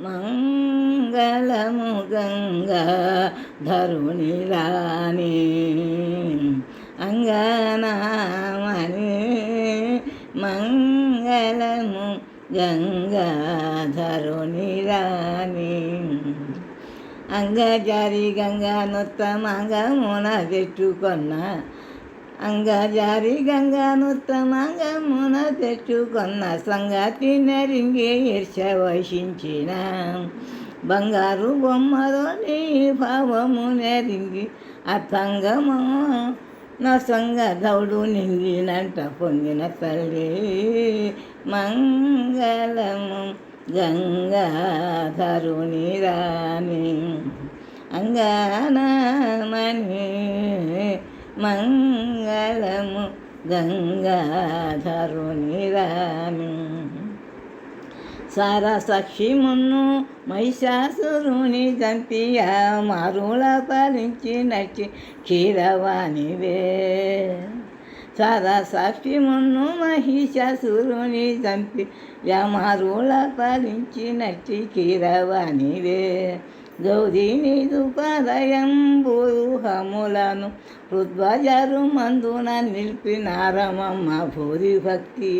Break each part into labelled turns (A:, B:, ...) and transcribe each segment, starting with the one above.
A: మంగళము గంగా ధరుని రాణి అంగనామణి మంగళము గంగా ధరుని రాణి అంగజారి గంగా నుత్తమంగమున పెట్టుకొన్న అంగజారి గంగా నుత్తమంగమున పెట్టుకొన్న సంగతి నెరింగి ఈర్ష వహించిన బంగారు బొమ్మలో నీ భావము నెరింగి అర్థంగము నా సంగ దౌడు నింగినంట పొందిన తల్లి మంగళము గంగాధరుని రాణి అంగనామణి మంగళము గంగాధరుని రాణి సారసాక్షి మున్ను మహిషాసురుని చంపియ మారుల పాలించి నచ్చి క్షీరవాణివే సారసాక్షి మున్ను మహిషాసురుని చంపి యమారుల పాలించి నచ్చి క్షీరవాణివే గౌరీని దుపాదయంబూహములను హృద్వజరు మందున నిలిపినారమమ్మ భూరి భక్తి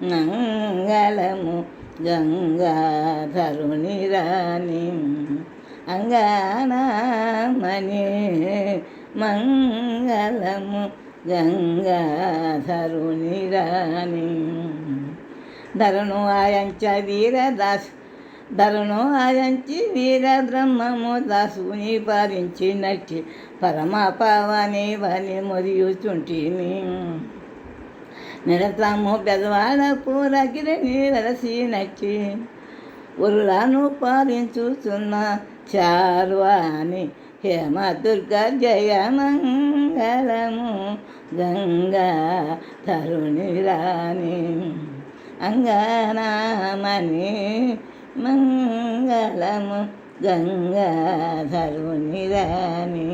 A: మంగళము గంగాధరుని రాణి అంగనామణి మంగళము గంగాధరుని రాణి ధరణు ఆయంచ వీరదాస్ ధరణు ఆయంచి వీర బ్రహ్మము దాసుని పాలించినట్టి పరమపావని వని మొరియుచుంటిని నిరతము పెదవాడ పూరగిరిని వెలసినట్టి ఉరులను పాలించుచున్న చార్వాణి హేమ దుర్గ జయ మంగళము గంగా ధరుని రాణి అంగనామణి మంగళము గంగాధరుని రాణి.